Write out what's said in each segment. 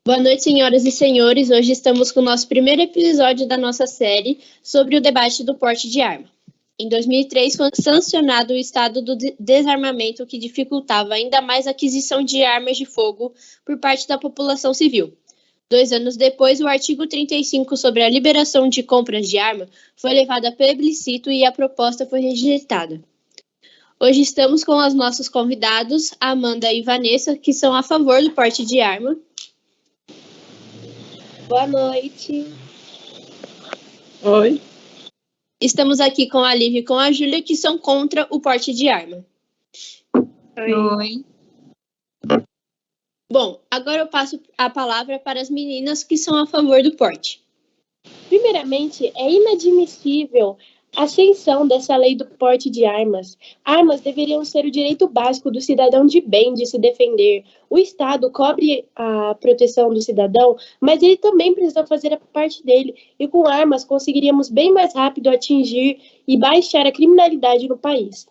Boa noite, senhoras e senhores. Hoje estamos com o nosso primeiro episódio da nossa série sobre o debate do porte de arma. Em 2003, foi sancionado o Estado do Desarmamento, que dificultava ainda mais a aquisição de armas de fogo por parte da população civil. 2 anos depois, o artigo 35 sobre a liberação de compras de arma foi levado a plebiscito e a proposta foi rejeitada. Hoje estamos com os nossos convidados, Amanda e Vanessa, que são a favor do porte de arma. Boa noite. Oi. Estamos aqui com a Lívia e com a Júlia, que são contra o porte de arma. Oi. Bom, agora eu passo a palavra para as meninas que são a favor do porte. Primeiramente, é inadmissível a ascensão dessa lei do porte de armas. Armas deveriam ser o direito básico do cidadão de bem de se defender. O Estado cobre a proteção do cidadão, mas ele também precisa fazer a parte dele. E com armas conseguiríamos bem mais rápido atingir e baixar a criminalidade no país.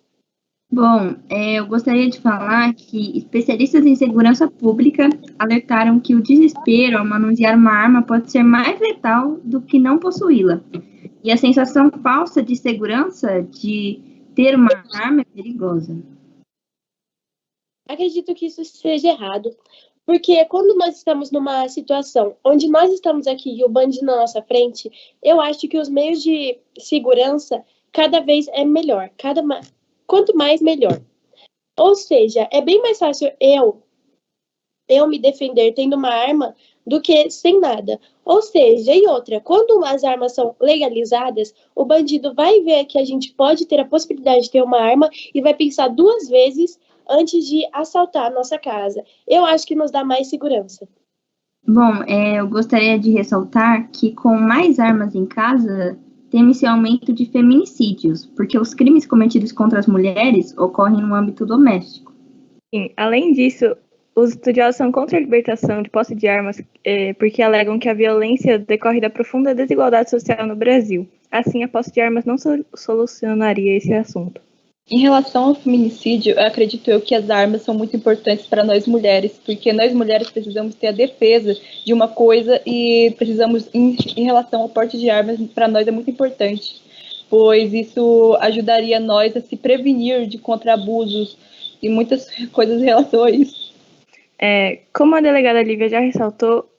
Bom, eu gostaria de falar que especialistas em segurança pública alertaram que o desespero ao manusear uma arma pode ser mais letal do que não possuí-la. E a sensação falsa de segurança de ter uma arma é perigosa. Acredito que isso seja errado, porque quando nós estamos numa situação onde nós estamos aqui e o bandido na nossa frente, eu acho que os meios de segurança cada vez é melhor, quanto mais melhor. Ou seja, é bem mais fácil eu me defender tendo uma arma do que sem nada. Ou seja, e outra, quando as armas são legalizadas, o bandido vai ver que a gente pode ter a possibilidade de ter uma arma e vai pensar 2 vezes antes de assaltar a nossa casa. Eu acho que nos dá mais segurança. Bom, eu gostaria de ressaltar que com mais armas em casa, teme-se aumento de feminicídios, porque os crimes cometidos contra as mulheres ocorrem no âmbito doméstico. Sim, além disso, os estudiosos são contra a libertação de posse de armas porque alegam que a violência decorre da profunda desigualdade social no Brasil. Assim, a posse de armas não solucionaria esse assunto. Em relação ao feminicídio, eu acredito que as armas são muito importantes para nós mulheres, porque nós mulheres precisamos ter a defesa de uma coisa e precisamos, em relação ao porte de armas, para nós é muito importante, pois isso ajudaria nós a se prevenir de contra abusos e muitas coisas em relação a isso. Como a delegada Lívia já ressaltou,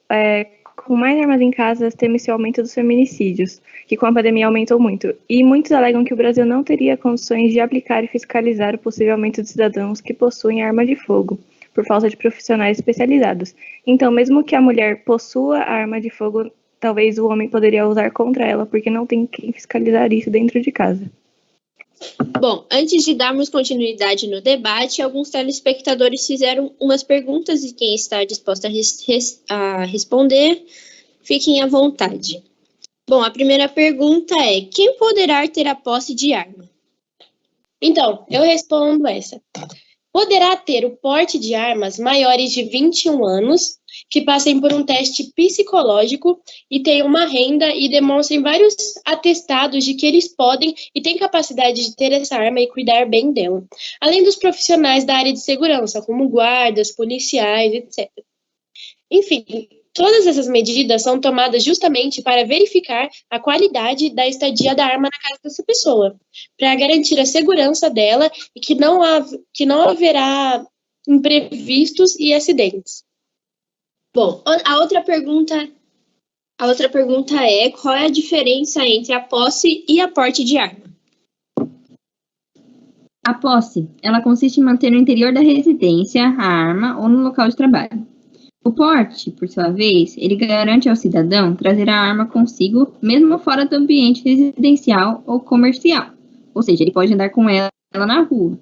com mais armas em casa, teme-se o aumento dos feminicídios, que com a pandemia aumentou muito. E muitos alegam que o Brasil não teria condições de aplicar e fiscalizar o possível aumento de cidadãos que possuem arma de fogo, por falta de profissionais especializados. Então, mesmo que a mulher possua a arma de fogo, talvez o homem poderia usar contra ela, porque não tem quem fiscalizar isso dentro de casa. Bom, antes de darmos continuidade no debate, alguns telespectadores fizeram umas perguntas e quem está disposto a responder, fiquem à vontade. Bom, a primeira pergunta é: quem poderá ter a posse de arma? Então, eu respondo essa. Poderá ter o porte de armas maiores de 21 anos, que passem por um teste psicológico e tenham uma renda e demonstrem vários atestados de que eles podem e têm capacidade de ter essa arma e cuidar bem dela. Além dos profissionais da área de segurança, como guardas, policiais, etc. Enfim, todas essas medidas são tomadas justamente para verificar a qualidade da estadia da arma na casa dessa pessoa, para garantir a segurança dela e que não haverá imprevistos e acidentes. Bom, a outra pergunta é: qual é a diferença entre a posse e a porte de arma? A posse, ela consiste em manter no interior da residência a arma ou no local de trabalho. O porte, por sua vez, ele garante ao cidadão trazer a arma consigo, mesmo fora do ambiente residencial ou comercial. Ou seja, ele pode andar com ela na rua.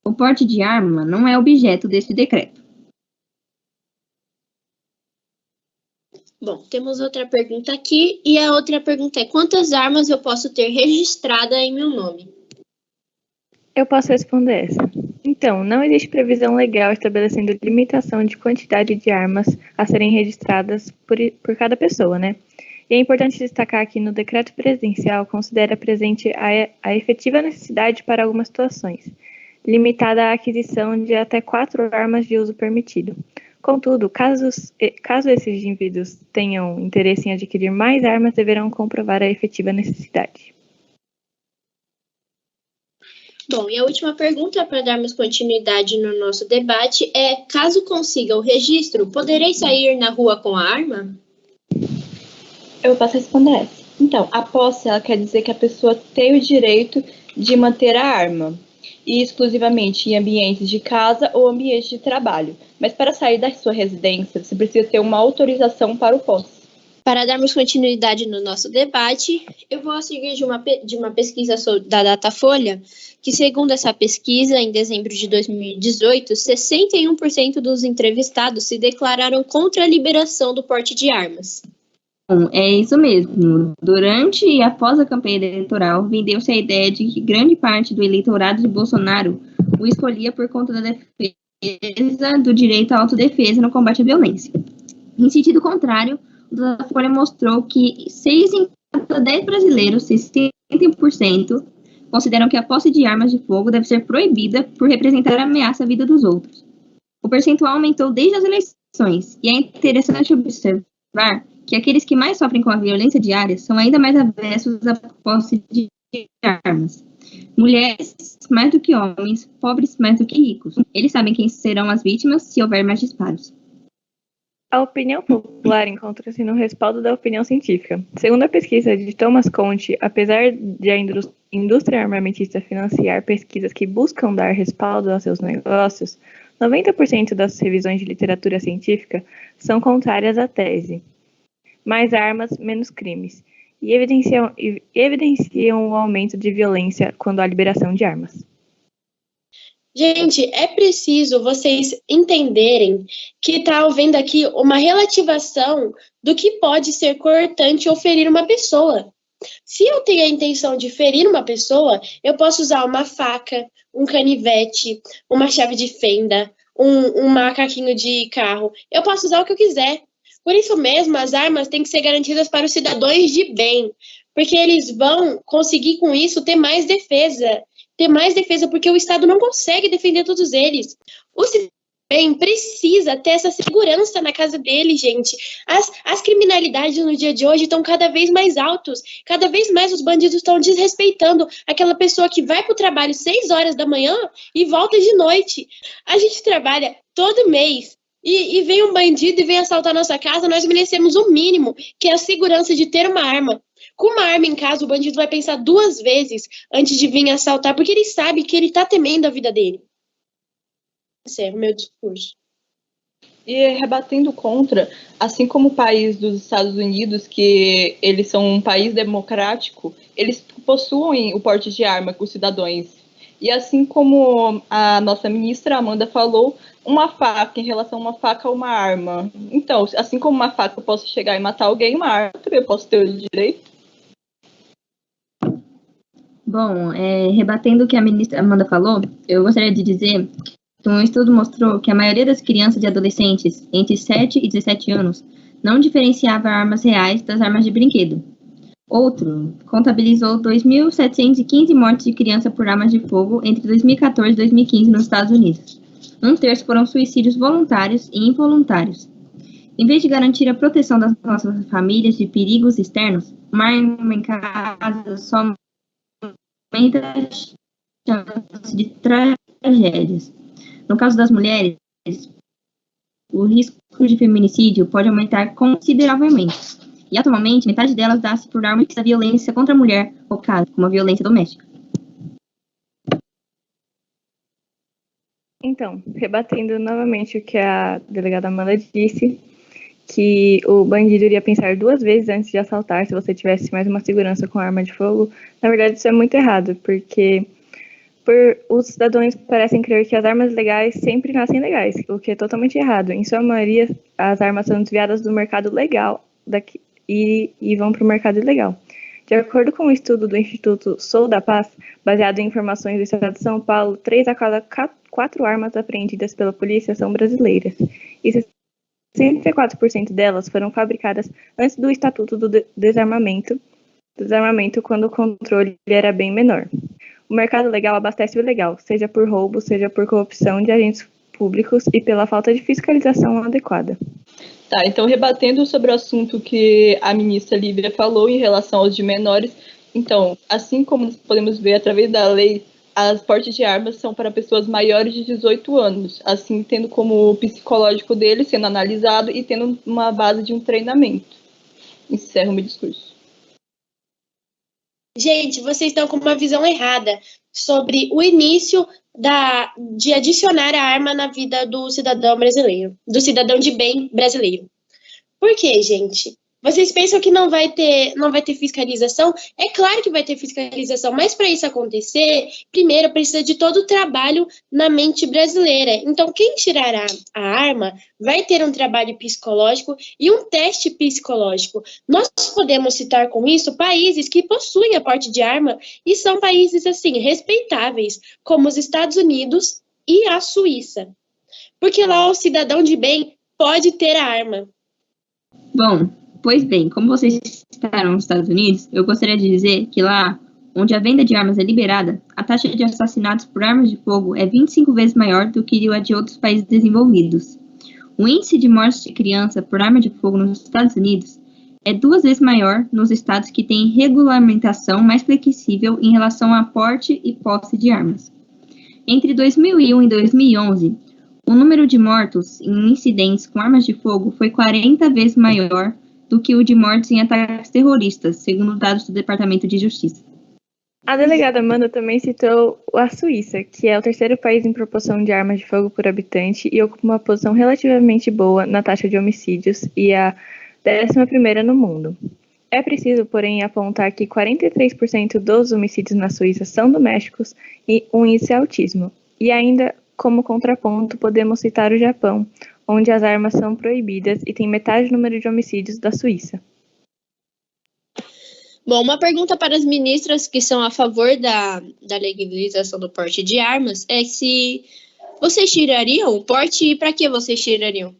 O porte de arma não é objeto deste decreto. Bom, temos outra pergunta aqui, e a outra pergunta é: quantas armas eu posso ter registrada em meu nome? Eu posso responder essa. Então, não existe previsão legal estabelecendo limitação de quantidade de armas a serem registradas por cada pessoa, né? E é importante destacar que no decreto presidencial considera presente a efetiva necessidade para algumas situações, limitada à aquisição de até 4 armas de uso permitido. Contudo, caso esses indivíduos tenham interesse em adquirir mais armas, deverão comprovar a efetiva necessidade. Bom, e a última pergunta para darmos continuidade no nosso debate é: caso consiga o registro, poderei sair na rua com a arma? Eu posso responder essa. Então, a posse, ela quer dizer que a pessoa tem o direito de manter a arma, e exclusivamente em ambientes de casa ou ambiente de trabalho. Mas para sair da sua residência, você precisa ter uma autorização para o posse. Para darmos continuidade no nosso debate, eu vou seguir de uma pesquisa da Datafolha, que segundo essa pesquisa, em dezembro de 2018, 61% dos entrevistados se declararam contra a liberação do porte de armas. Bom, é isso mesmo. Durante e após a campanha eleitoral, vendeu-se a ideia de que grande parte do eleitorado de Bolsonaro o escolhia por conta da defesa do direito à autodefesa no combate à violência. Em sentido contrário, o Datafolha mostrou que 6 em cada 10 brasileiros, 60%, consideram que a posse de armas de fogo deve ser proibida por representar ameaça à vida dos outros. O percentual aumentou desde as eleições, e é interessante observar que aqueles que mais sofrem com a violência diária são ainda mais avessos à posse de armas. Mulheres mais do que homens, pobres mais do que ricos. Eles sabem quem serão as vítimas se houver mais disparos. A opinião popular encontra-se no respaldo da opinião científica. Segundo a pesquisa de Thomas Conte, apesar de a indústria armamentista financiar pesquisas que buscam dar respaldo aos seus negócios, 90% das revisões de literatura científica são contrárias à tese. Mais armas, menos crimes, e evidenciam o aumento de violência quando há liberação de armas. Gente, é preciso vocês entenderem que está havendo aqui uma relativação do que pode ser cortante ou ferir uma pessoa. Se eu tenho a intenção de ferir uma pessoa, eu posso usar uma faca, um canivete, uma chave de fenda, um macaquinho de carro. Eu posso usar o que eu quiser. Por isso mesmo, as armas têm que ser garantidas para os cidadãos de bem, porque eles vão conseguir com isso ter mais defesa porque o Estado não consegue defender todos eles. O cidadão bem precisa ter essa segurança na casa dele, gente. As criminalidades no dia de hoje estão cada vez mais altos, cada vez mais os bandidos estão desrespeitando aquela pessoa que vai para o trabalho 6 horas da manhã e volta de noite. A gente trabalha todo mês, e vem um bandido e vem assaltar nossa casa, nós merecemos o mínimo, que é a segurança de ter uma arma. Com uma arma em casa, o bandido vai pensar 2 vezes antes de vir assaltar, porque ele sabe que ele está temendo a vida dele. Esse é o meu discurso. E rebatendo contra, assim como o país dos Estados Unidos, que eles são um país democrático, eles possuem o porte de arma com os cidadãos. E assim como a nossa ministra Amanda falou, uma faca, em relação a uma faca ou uma arma. Então, assim como uma faca eu posso chegar e matar alguém, uma arma também eu posso ter o direito. Bom, rebatendo o que a ministra Amanda falou, eu gostaria de dizer que um estudo mostrou que a maioria das crianças e adolescentes entre 7 e 17 anos não diferenciava armas reais das armas de brinquedo. Outro contabilizou 2.715 mortes de criança por armas de fogo entre 2014 e 2015 nos Estados Unidos. 1/3 foram suicídios voluntários e involuntários. Em vez de garantir a proteção das nossas famílias de perigos externos, uma arma em casa só aumenta a chance de tragédias. No caso das mulheres, o risco de feminicídio pode aumentar consideravelmente. E atualmente, metade delas dá-se por arma da violência contra a mulher ou caso, como a violência doméstica. Então, rebatendo novamente o que a delegada Amanda disse, que o bandido iria pensar 2 vezes antes de assaltar se você tivesse mais uma segurança com arma de fogo. Na verdade, isso é muito errado, porque os cidadãos parecem crer que as armas legais sempre nascem legais, o que é totalmente errado. Em sua maioria, as armas são desviadas do mercado legal e vão para o mercado ilegal. De acordo com um estudo do Instituto Sou da Paz, baseado em informações do Estado de São Paulo, 3 a cada 4 armas apreendidas pela polícia são brasileiras. E 64% delas foram fabricadas antes do Estatuto do Desarmamento, quando o controle era bem menor. O mercado legal abastece o ilegal, seja por roubo, seja por corrupção de agentes públicos e pela falta de fiscalização adequada. Tá, então rebatendo sobre o assunto que a ministra Lívia falou em relação aos de menores, então, assim como nós podemos ver através da lei, as portes de armas são para pessoas maiores de 18 anos, assim tendo como o psicológico deles sendo analisado e tendo uma base de um treinamento. Encerro meu discurso. Gente, vocês estão com uma visão errada sobre o início de adicionar a arma na vida do cidadão brasileiro, do cidadão de bem brasileiro. Por quê, gente? Vocês pensam que não vai ter fiscalização? É claro que vai ter fiscalização, mas para isso acontecer, primeiro precisa de todo o trabalho na mente brasileira. Então, quem tirar a arma vai ter um trabalho psicológico e um teste psicológico. Nós podemos citar com isso países que possuem a porte de arma e são países, assim, respeitáveis, como os Estados Unidos e a Suíça. Porque lá o cidadão de bem pode ter a arma. Bom, pois bem, como vocês citaram nos Estados Unidos, eu gostaria de dizer que lá, onde a venda de armas é liberada, a taxa de assassinatos por armas de fogo é 25 vezes maior do que a de outros países desenvolvidos. O índice de mortes de criança por arma de fogo nos Estados Unidos é 2 vezes maior nos estados que têm regulamentação mais flexível em relação a porte e posse de armas. Entre 2001 e 2011, o número de mortos em incidentes com armas de fogo foi 40 vezes maior do que o de mortes em ataques terroristas, segundo dados do Departamento de Justiça. A delegada Amanda também citou a Suíça, que é o terceiro país em proporção de armas de fogo por habitante e ocupa uma posição relativamente boa na taxa de homicídios e a 11ª no mundo. É preciso, porém, apontar que 43% dos homicídios na Suíça são domésticos e um índice altíssimo. E ainda, como contraponto, podemos citar o Japão, onde as armas são proibidas e tem metade do número de homicídios da Suíça. Bom, uma pergunta para as ministras que são a favor da legalização do porte de armas é se vocês tirariam o porte e para que vocês tirariam?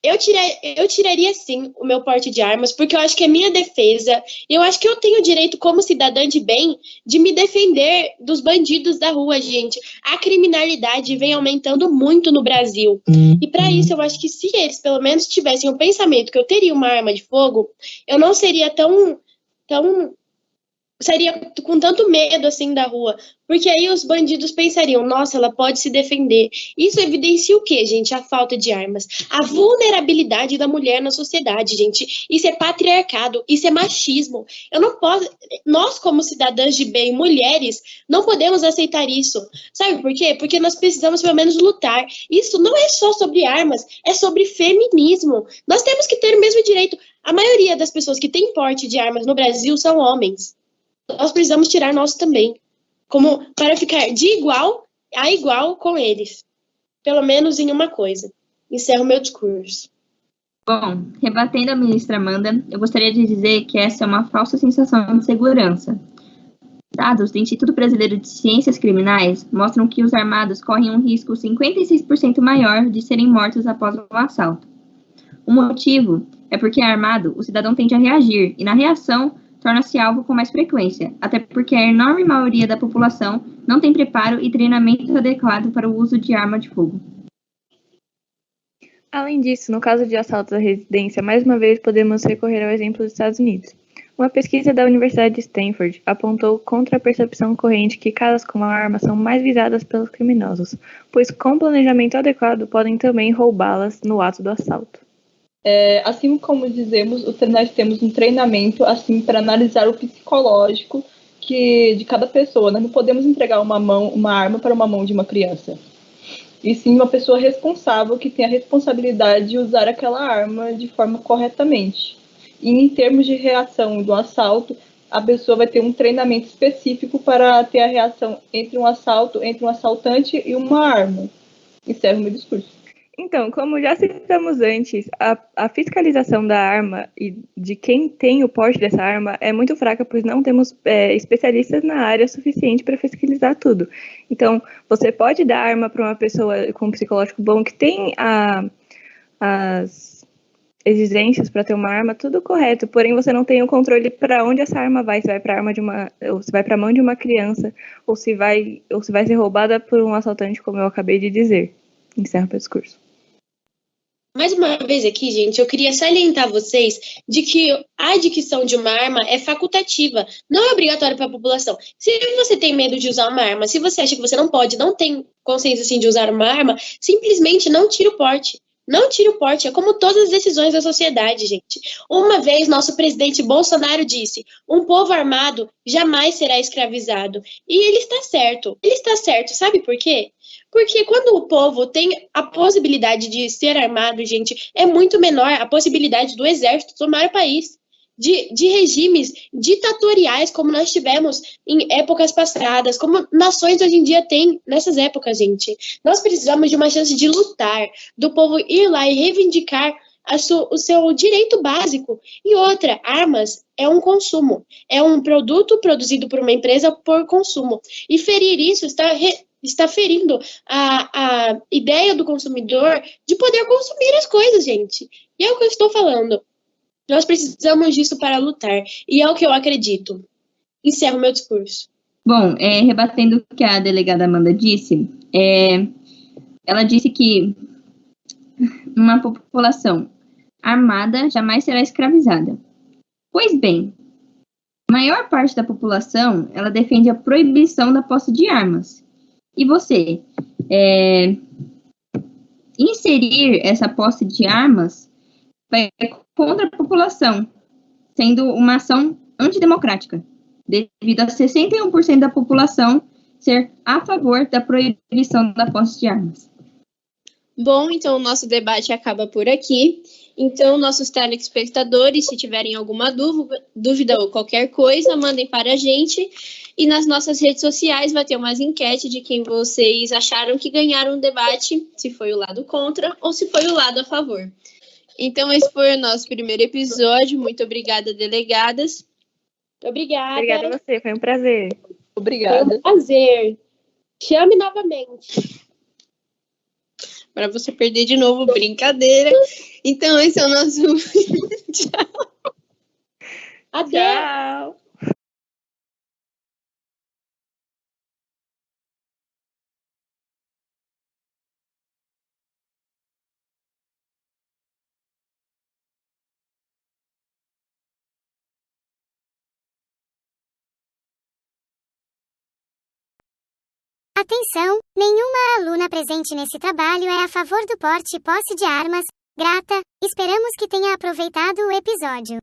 Eu tiraria sim o meu porte de armas, porque eu acho que é minha defesa. Eu acho que eu tenho o direito, como cidadã de bem, de me defender dos bandidos da rua, gente. A criminalidade vem aumentando muito no Brasil. E para isso, eu acho que se eles, pelo menos, tivessem o pensamento que eu teria uma arma de fogo, eu não seria seria com tanto medo assim da rua, porque aí os bandidos pensariam, nossa, ela pode se defender. Isso evidencia o quê, gente? A falta de armas, a vulnerabilidade da mulher na sociedade, gente. Isso é patriarcado, isso é machismo. Eu não posso, nós como cidadãs de bem, mulheres, não podemos aceitar isso. Sabe por quê? Porque nós precisamos pelo menos lutar. Isso não é só sobre armas, é sobre feminismo. Nós temos que ter o mesmo direito. A maioria das pessoas que têm porte de armas no Brasil são homens. Nós precisamos tirar nosso também, como para ficar de igual a igual com eles, pelo menos em uma coisa. Encerro meu discurso. Bom, rebatendo a ministra Amanda, eu gostaria de dizer que essa é uma falsa sensação de segurança. Dados do Instituto Brasileiro de Ciências Criminais mostram que os armados correm um risco 56% maior de serem mortos após um assalto. O motivo é porque armado, o cidadão tende a reagir, e na reação torna-se alvo com mais frequência, até porque a enorme maioria da população não tem preparo e treinamento adequado para o uso de arma de fogo. Além disso, no caso de assaltos à residência, mais uma vez podemos recorrer ao exemplo dos Estados Unidos. Uma pesquisa da Universidade de Stanford apontou contra a percepção corrente que casas com arma são mais visadas pelos criminosos, pois com planejamento adequado podem também roubá-las no ato do assalto. Assim como dizemos, nós temos um treinamento assim para analisar o psicológico de cada pessoa. Nós não podemos entregar uma arma para uma mão de uma criança. E sim uma pessoa responsável que tem a responsabilidade de usar aquela arma de forma corretamente. E em termos de reação do assalto, a pessoa vai ter um treinamento específico para ter a reação entre um assaltante e uma arma. Encerro meu discurso. Então, como já citamos antes, a fiscalização da arma e de quem tem o porte dessa arma é muito fraca, pois não temos especialistas na área suficiente para fiscalizar tudo. Então, você pode dar arma para uma pessoa com um psicológico bom que tem as exigências para ter uma arma, tudo correto, porém você não tem o controle para onde essa arma vai, se vai para a mão de uma criança, ou se vai ser roubada por um assaltante, como eu acabei de dizer. Encerro meu discurso. Mais uma vez aqui, gente, eu queria salientar vocês de que a adquisição de uma arma é facultativa, não é obrigatório para a população. Se você tem medo de usar uma arma, se você acha que você não pode, não tem consciência assim de usar uma arma, simplesmente não tire o porte. Não tire o porte, é como todas as decisões da sociedade, gente. Uma vez, nosso presidente Bolsonaro disse: um povo armado jamais será escravizado. E ele está certo. Ele está certo, sabe por quê? Porque quando o povo tem a possibilidade de ser armado, gente, é muito menor a possibilidade do exército tomar o país. De regimes ditatoriais, como nós tivemos em épocas passadas, como nações hoje em dia têm nessas épocas, gente. Nós precisamos de uma chance de lutar, do povo ir lá e reivindicar o seu direito básico. E outra, armas é um consumo, é um produto produzido por uma empresa por consumo. E ferir isso está ferindo a ideia do consumidor de poder consumir as coisas, gente. E é o que eu estou falando. Nós precisamos disso para lutar. E é o que eu acredito. Encerro meu discurso. Bom, rebatendo o que a delegada Amanda disse, ela disse que uma população armada jamais será escravizada. Pois bem, a maior parte da população, ela defende a proibição da posse de armas. E você, inserir essa posse de armas vai contra a população, sendo uma ação antidemocrática, devido a 61% da população ser a favor da proibição da posse de armas. Bom, então o nosso debate acaba por aqui. Então, nossos telespectadores, se tiverem alguma dúvida ou qualquer coisa, mandem para a gente. E nas nossas redes sociais vai ter umas enquetes de quem vocês acharam que ganharam o debate, se foi o lado contra ou se foi o lado a favor. Então, esse foi o nosso primeiro episódio. Muito obrigada, delegadas. Obrigada. Obrigada a você, foi um prazer. Obrigada. Foi um prazer. Chame novamente. Para você perder de novo, brincadeira. Então, esse é o nosso... Tchau. Adeus. Tchau. Atenção! Nenhuma aluna presente nesse trabalho é a favor do porte e posse de armas. Grata, esperamos que tenha aproveitado o episódio.